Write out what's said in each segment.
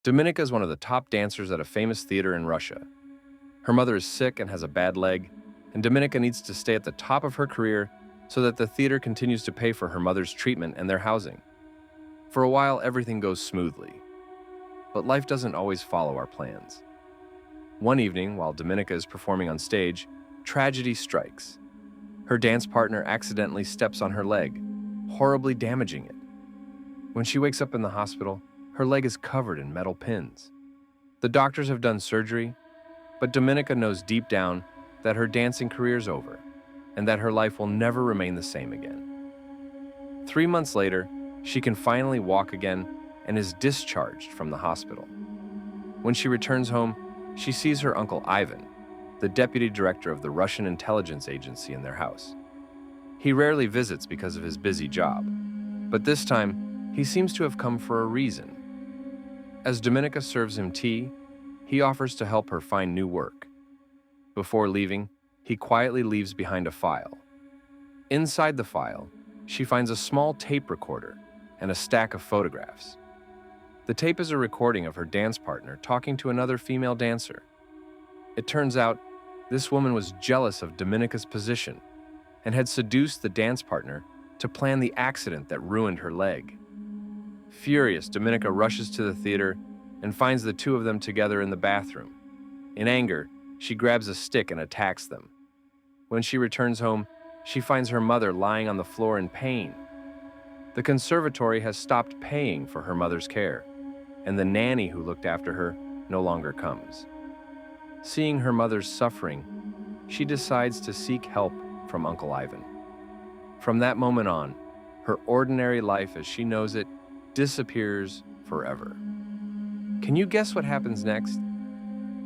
Dominika is one of the top dancers at a famous theater in Russia. Her mother is sick and has a bad leg, and Dominika needs to stay at the top of her career so that the theater continues to pay for her mother's treatment and their housing. For a while, everything goes smoothly, but life doesn't always follow our plans. One evening, while Dominika is performing on stage, tragedy strikes. Her dance partner accidentally steps on her leg, horribly damaging it. When she wakes up in the hospital, her leg is covered in metal pins. The doctors have done surgery, but Dominika knows deep down that her dancing career is over and that her life will never remain the same again. 3 months later, she can finally walk again and is discharged from the hospital. When she returns home, she sees her uncle Ivan, the deputy director of the Russian intelligence agency, in their house. He rarely visits because of his busy job, but this time he seems to have come for a reason. As Dominika serves him tea, he offers to help her find new work. Before leaving, he quietly leaves behind a file. Inside the file, she finds a small tape recorder and a stack of photographs. The tape is a recording of her dance partner talking to another female dancer. It turns out this woman was jealous of Dominika's position and had seduced the dance partner to plan the accident that ruined her leg. Furious, Dominika rushes to the theater and finds the two of them together in the bathroom. In anger, she grabs a stick and attacks them. When she returns home, she finds her mother lying on the floor in pain. The conservatory has stopped paying for her mother's care, and the nanny who looked after her no longer comes. Seeing her mother's suffering, she decides to seek help from Uncle Ivan. From that moment on, her ordinary life as she knows it disappears forever. Can you guess what happens next?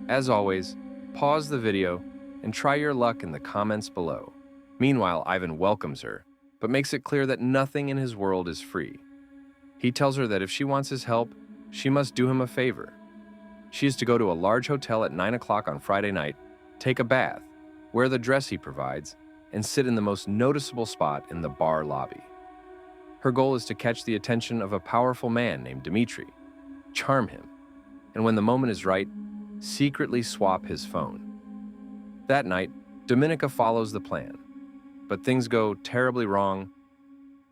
As always, pause the video and try your luck in the comments below. Meanwhile, Ivan welcomes her, but makes it clear that nothing in his world is free. He tells her that if she wants his help, she must do him a favor. She is to go to a large hotel at 9 o'clock on Friday night, take a bath, wear the dress he provides, and sit in the most noticeable spot in the bar lobby. Her goal is to catch the attention of a powerful man named Dmitry, charm him, and when the moment is right, secretly swap his phone. That night, Dominika follows the plan, but things go terribly wrong.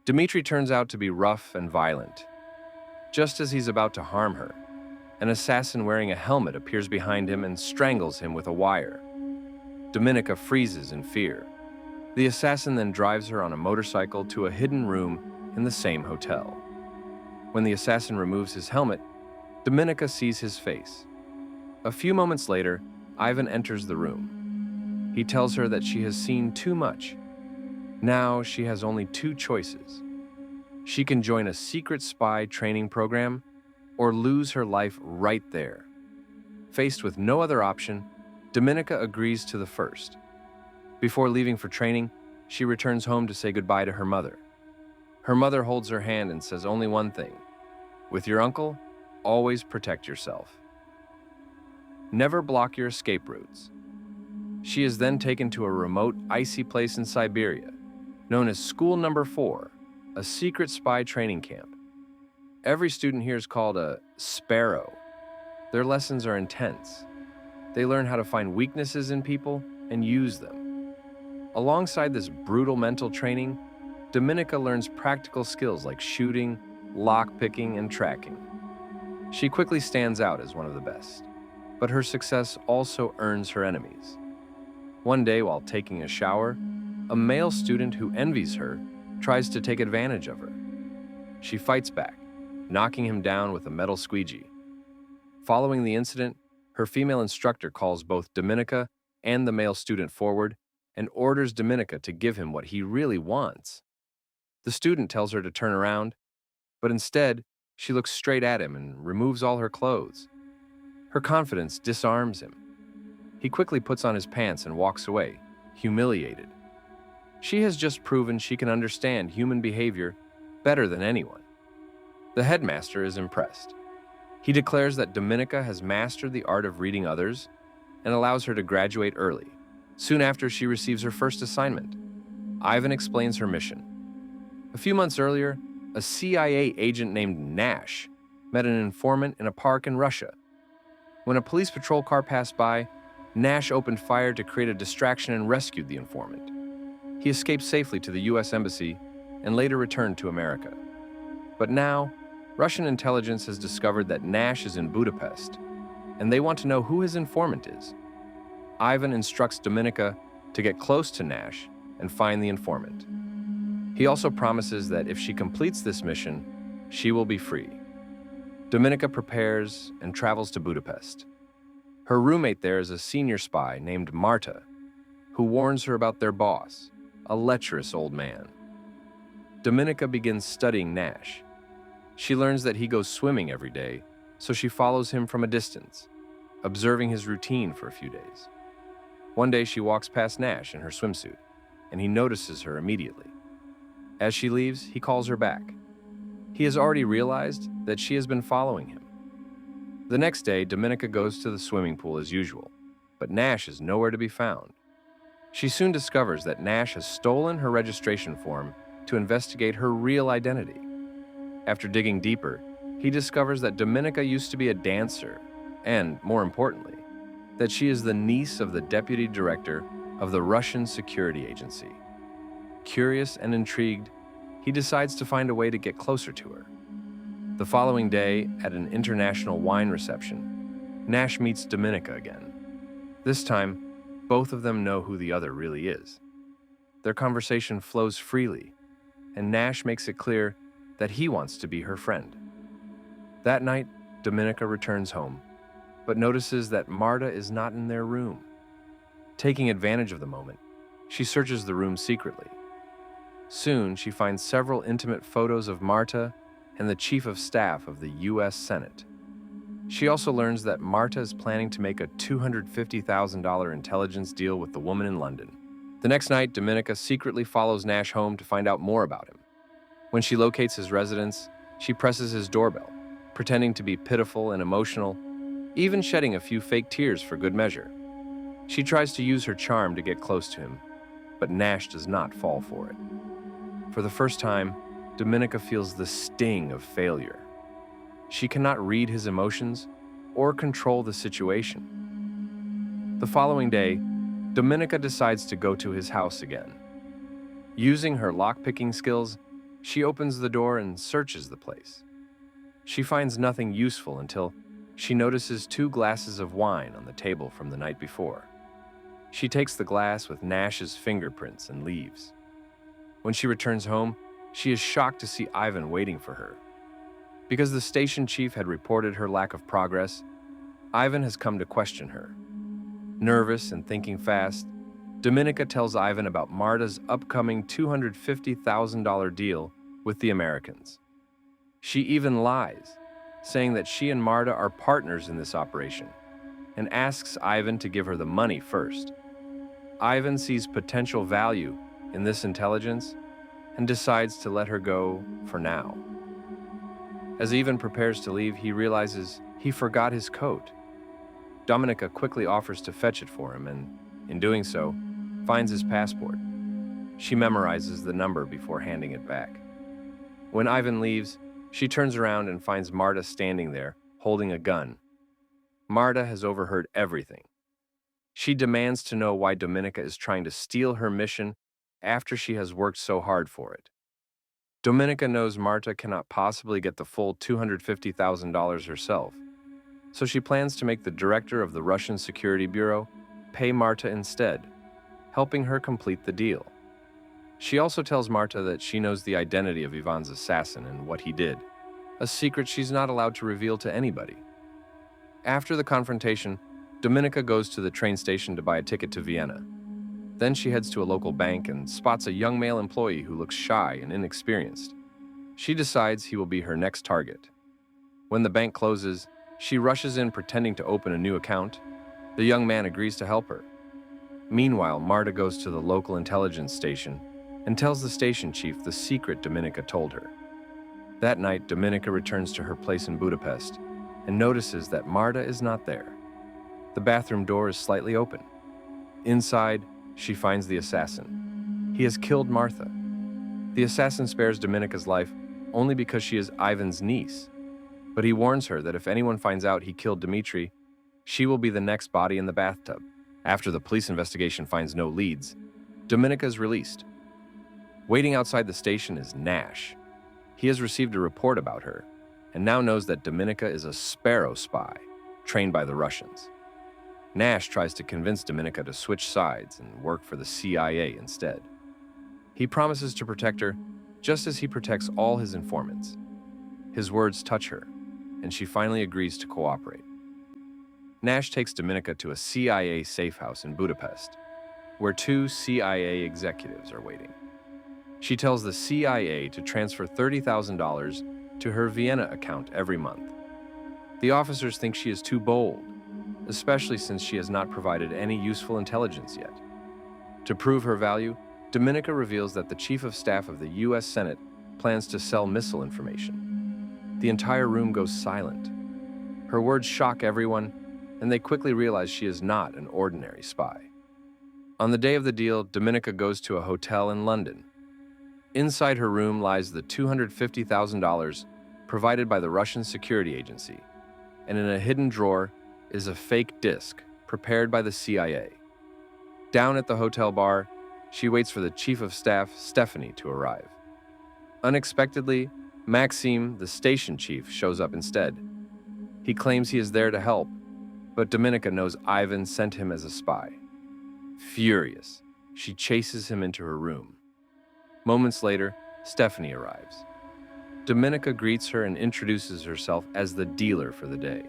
Dmitry turns out to be rough and violent. Just as he's about to harm her, an assassin wearing a helmet appears behind him and strangles him with a wire. Dominika freezes in fear. The assassin then drives her on a motorcycle to a hidden room in the same hotel. When the assassin removes his helmet, Dominika sees his face. A few moments later, Ivan enters the room. He tells her that she has seen too much. Now she has only two choices. She can join a secret spy training program or lose her life right there. Faced with no other option, Dominika agrees to the first. Before leaving for training, she returns home to say goodbye to her mother. Her mother holds her hand and says only one thing: with your uncle, always protect yourself. Never block your escape routes. She is then taken to a remote, icy place in Siberia, known as School Number 4, a secret spy training camp. Every student here is called a sparrow. Their lessons are intense. They learn how to find weaknesses in people and use them. Alongside this brutal mental training, Dominika learns practical skills like shooting, lockpicking, and tracking. She quickly stands out as one of the best, but her success also earns her enemies. One day, while taking a shower, a male student who envies her tries to take advantage of her. She fights back, knocking him down with a metal squeegee. Following the incident, her female instructor calls both Dominika and the male student forward and orders Dominika to give him what he really wants. The student tells her to turn around, but instead, she looks straight at him and removes all her clothes. Her confidence disarms him. He quickly puts on his pants and walks away, humiliated. She has just proven she can understand human behavior better than anyone. The headmaster is impressed. He declares that Dominika has mastered the art of reading others and allows her to graduate early. Soon after, she receives her first assignment. Ivan explains her mission. A few months earlier, a CIA agent named Nash met an informant in a park in Russia. When a police patrol car passed by, Nash opened fire to create a distraction and rescued the informant. He escaped safely to the U.S. Embassy and later returned to America. But now, Russian intelligence has discovered that Nash is in Budapest, and they want to know who his informant is. Ivan instructs Dominika to get close to Nash and find the informant. He also promises that if she completes this mission, she will be free. Dominika prepares and travels to Budapest. Her roommate there is a senior spy named Marta, who warns her about their boss, a lecherous old man. Dominika begins studying Nash. She learns that he goes swimming every day, so she follows him from a distance, observing his routine for a few days. One day she walks past Nash in her swimsuit, and he notices her immediately. As she leaves, he calls her back. He has already realized that she has been following him. The next day, Dominika goes to the swimming pool as usual, but Nash is nowhere to be found. She soon discovers that Nash has stolen her registration form to investigate her real identity. After digging deeper, he discovers that Dominika used to be a dancer, and, more importantly, that she is the niece of the deputy director of the Russian security agency. Curious and intrigued, he decides to find a way to get closer to her. The following day, at an international wine reception, Nash meets Dominika again. This time, both of them know who the other really is. Their conversation flows freely, and Nash makes it clear that he wants to be her friend. That night, Dominika returns home, but notices that Marta is not in their room. Taking advantage of the moment, she searches the room secretly. Soon, she finds several intimate photos of Marta and the Chief of Staff of the U.S. Senate. She also learns that Marta is planning to make a $250,000 intelligence deal with the woman in London. The next night, Dominika secretly follows Nash home to find out more about him. When she locates his residence, she presses his doorbell, pretending to be pitiful and emotional, even shedding a few fake tears for good measure. She tries to use her charm to get close to him, but Nash does not fall for it. For the first time, Dominika feels the sting of failure. She cannot read his emotions or control the situation. The following day, Dominika decides to go to his house again. Using her lock-picking skills, she opens the door and searches the place. She finds nothing useful until she notices 2 glasses of wine on the table from the night before. She takes the glass with Nash's fingerprints and leaves. When she returns home, she is shocked to see Ivan waiting for her. Because the station chief had reported her lack of progress, Ivan has come to question her. Nervous and thinking fast, Dominika tells Ivan about Marta's upcoming $250,000 deal with the Americans. She even lies, saying that she and Marta are partners in this operation, and asks Ivan to give her the money first. Ivan sees potential value in this intelligence and decides to let her go for now. As Ivan prepares to leave, he realizes he forgot his coat. Dominika quickly offers to fetch it for him and, in doing so, finds his passport. She memorizes the number before handing it back. When Ivan leaves, she turns around and finds Marta standing there, holding a gun. Marta has overheard everything. She demands to know why Dominika is trying to steal her mission after she has worked so hard for it. Dominika knows Marta cannot possibly get the full $250,000 herself, so she plans to make the director of the Russian Security Bureau pay Marta instead, helping her complete the deal. She also tells Marta that she knows the identity of Ivan's assassin and what he did, a secret she's not allowed to reveal to anybody. After the confrontation, Dominika goes to the train station to buy a ticket to Vienna. Then she heads to a local bank and spots a young male employee who looks shy and inexperienced. She decides he will be her next target. When the bank closes, she rushes in pretending to open a new account. The young man agrees to help her. Meanwhile, Marta goes to the local intelligence station and tells the station chief the secret Dominika told her. That night, Dominika returns to her place in Budapest and notices that Marta is not there. The bathroom door is slightly open. Inside, she finds the assassin. He has killed Martha. The assassin spares Dominika's life only because she is Ivan's niece. But he warns her that if anyone finds out he killed Dmitri, she will be the next body in the bathtub. After the police investigation finds no leads, Dominika is released. Waiting outside the station is Nash. He has received a report about her and now knows that Dominika is a Sparrow spy, trained by the Russians. Nash tries to convince Dominika to switch sides and work for the CIA instead. He promises to protect her just as he protects all his informants. His words touch her, and she finally agrees to cooperate. Nash takes Dominika to a CIA safe house in Budapest, where two CIA executives are waiting. She tells the CIA to transfer $30,000 to her Vienna account every month. The officers think she is too bold, especially since she has not provided any useful intelligence yet. To prove her value, Dominika reveals that the Chief of Staff of the U.S. Senate plans to sell missile information. The entire room goes silent. Her words shock everyone, and they quickly realize she is not an ordinary spy. On the day of the deal, Dominika goes to a hotel in London. Inside her room lies the $250,000 provided by the Russian security agency, and in a hidden drawer is a fake disc prepared by the CIA. Down at the hotel bar, she waits for the Chief of Staff, Stephanie, to arrive. Unexpectedly, Maxim, the station chief, shows up instead. He claims he is there to help, but Dominika knows Ivan sent him as a spy. Furious, she chases him into her room. Moments later, Stephanie arrives. Dominika greets her and introduces herself as the dealer for the day.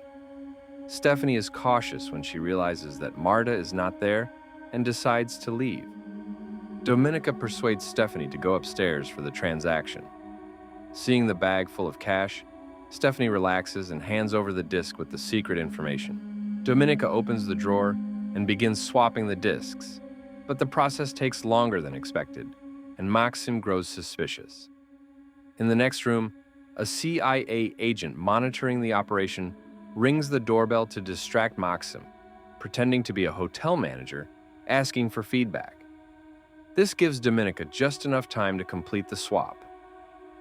Stephanie is cautious when she realizes that Marta is not there and decides to leave. Dominika persuades Stephanie to go upstairs for the transaction. Seeing the bag full of cash, Stephanie relaxes and hands over the disc with the secret information. Dominika opens the drawer and begins swapping the discs, but the process takes longer than expected, and Maxim grows suspicious. In the next room, a CIA agent monitoring the operation rings the doorbell to distract Maxim, pretending to be a hotel manager, asking for feedback. This gives Dominika just enough time to complete the swap.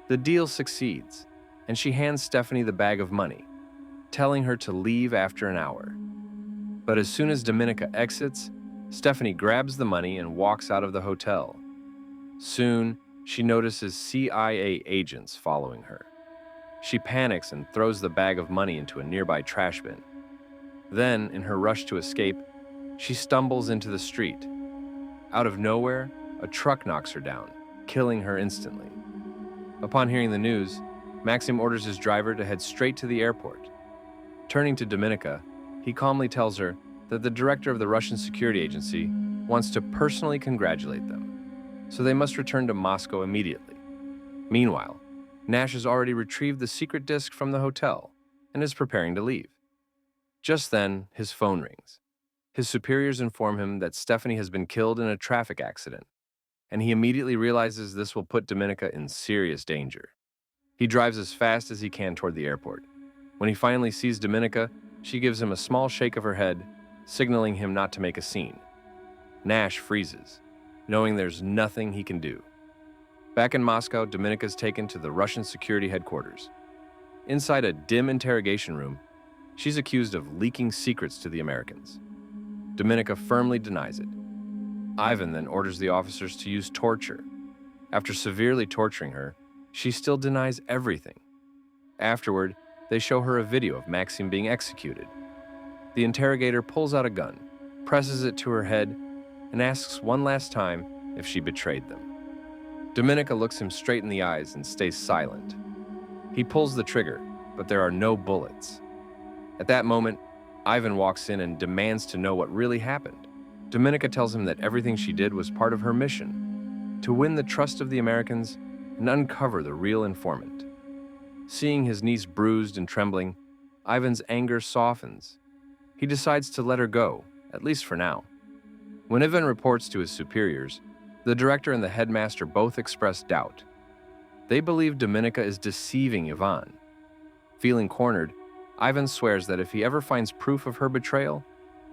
The deal succeeds, and she hands Stephanie the bag of money, telling her to leave after an hour. But as soon as Dominika exits, Stephanie grabs the money and walks out of the hotel. Soon, she notices CIA agents following her. She panics and throws the bag of money into a nearby trash bin. Then, in her rush to escape, she stumbles into the street. Out of nowhere, a truck knocks her down, killing her instantly. Upon hearing the news, Maxim orders his driver to head straight to the airport. Turning to Dominika, he calmly tells her that the director of the Russian security agency wants to personally congratulate them, so they must return to Moscow immediately. Meanwhile, Nash has already retrieved the secret disc from the hotel and is preparing to leave. Just then, his phone rings. His superiors inform him that Stephanie has been killed in a traffic accident, and he immediately realizes this will put Dominika in serious danger. He drives as fast as he can toward the airport. When he finally sees Dominika, she gives him a small shake of her head, signaling him not to make a scene. Nash freezes, knowing there's nothing he can do. Back in Moscow, Dominika is taken to the Russian security headquarters. Inside a dim interrogation room, she's accused of leaking secrets to the Americans. Dominika firmly denies it. Ivan then orders the officers to use torture. After severely torturing her, she still denies everything. Afterward, they show her a video of Maxim being executed. The interrogator pulls out a gun, presses it to her head, and asks one last time if she betrayed them. Dominika looks him straight in the eyes and stays silent. He pulls the trigger, but there are no bullets. At that moment, Ivan walks in and demands to know what really happened. Dominika tells him that everything she did was part of her mission, to win the trust of the Americans and uncover the real informant. Seeing his niece bruised and trembling, Ivan's anger softens. He decides to let her go, at least for now. When Ivan reports to his superiors, the director and the headmaster both express doubt. They believe Dominika is deceiving Ivan. Feeling cornered, Ivan swears that if he ever finds proof of her betrayal,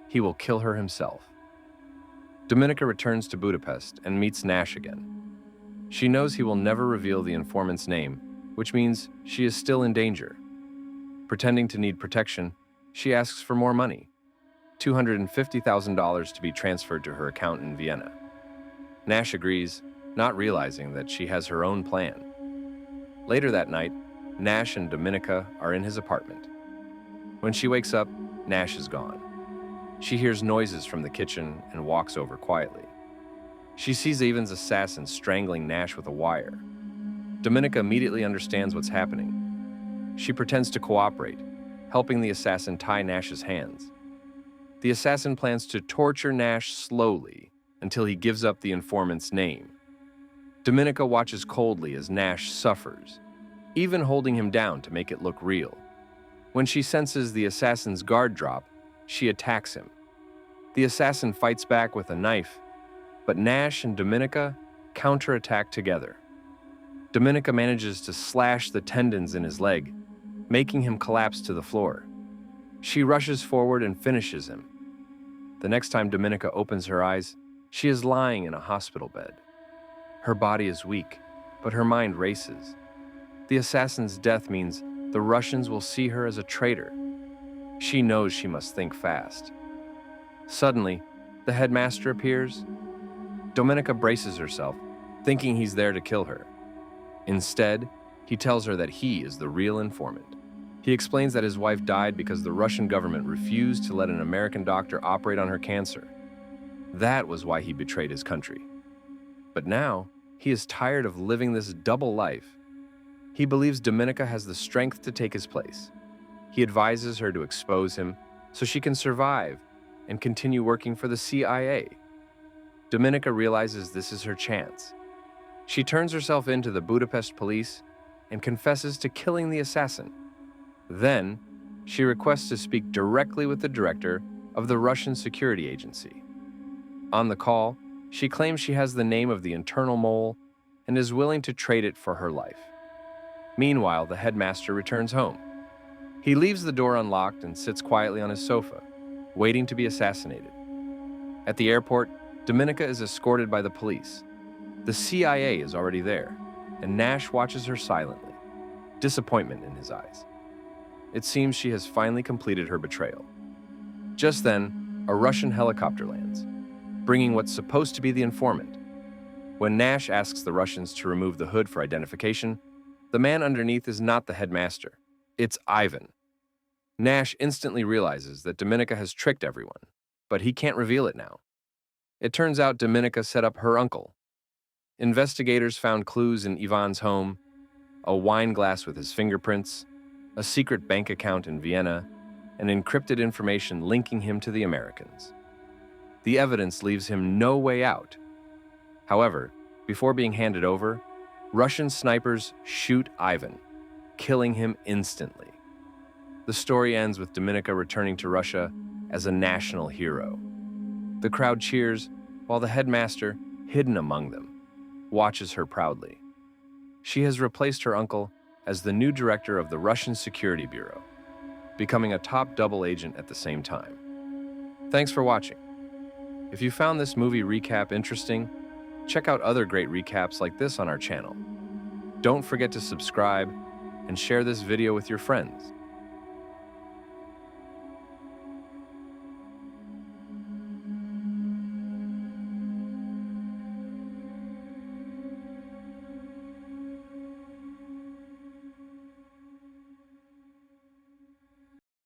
he will kill her himself. Dominika returns to Budapest and meets Nash again. She knows he will never reveal the informant's name, which means she is still in danger. Pretending to need protection, she asks for more money, $250,000 to be transferred to her account in Vienna. Nash agrees, not realizing that she has her own plan. Later that night, Nash and Dominika are in his apartment. When she wakes up, Nash is gone. She hears noises from the kitchen and walks over quietly. She sees Ivan's assassin strangling Nash with a wire. Dominika immediately understands what's happening. She pretends to cooperate, helping the assassin tie Nash's hands. The assassin plans to torture Nash slowly until he gives up the informant's name. Dominika watches coldly as Nash suffers, even holding him down to make it look real. When she senses the assassin's guard drop, she attacks him. The assassin fights back with a knife, but Nash and Dominika counterattack together. Dominika manages to slash the tendons in his leg, making him collapse to the floor. She rushes forward and finishes him. The next time Dominika opens her eyes, she is lying in a hospital bed. Her body is weak, but her mind races. The assassin's death means the Russians will see her as a traitor. She knows she must think fast. Suddenly, the headmaster appears. Dominika braces herself, thinking he's there to kill her. Instead, he tells her that he is the real informant. He explains that his wife died because the Russian government refused to let an American doctor operate on her cancer. That was why he betrayed his country. But now, he is tired of living this double life. He believes Dominika has the strength to take his place. He advises her to expose him so she can survive and continue working for the CIA. Dominika realizes this is her chance. She turns herself in to the Budapest police and confesses to killing the assassin. Then, she requests to speak directly with the director of the Russian security agency. On the call, she claims she has the name of the internal mole and is willing to trade it for her life. Meanwhile, the headmaster returns home. He leaves the door unlocked and sits quietly on his sofa, waiting to be assassinated. At the airport, Dominika is escorted by the police. The CIA is already there, and Nash watches her silently, disappointment in his eyes. It seems she has finally completed her betrayal. Just then, a Russian helicopter lands, bringing what's supposed to be the informant. When Nash asks the Russians to remove the hood for identification, the man underneath is not the headmaster. It's Ivan. Nash instantly realizes that Dominika has tricked everyone, but he can't reveal it now. It turns out Dominika set up her uncle. Investigators found clues in Ivan's home, a wine glass with his fingerprints, a secret bank account in Vienna, and encrypted information linking him to the Americans. The evidence leaves him no way out. However, before being handed over, Russian snipers shoot Ivan, killing him instantly. The story ends with Dominika returning to Russia as a national hero. The crowd cheers, while the headmaster, hidden among them, watches her proudly. She has replaced her uncle as the new director of the Russian Security Bureau, becoming a top double agent at the same time. Thanks for watching. If you found this movie recap interesting, check out other great recaps like this on our channel. Don't forget to subscribe and share this video with your friends.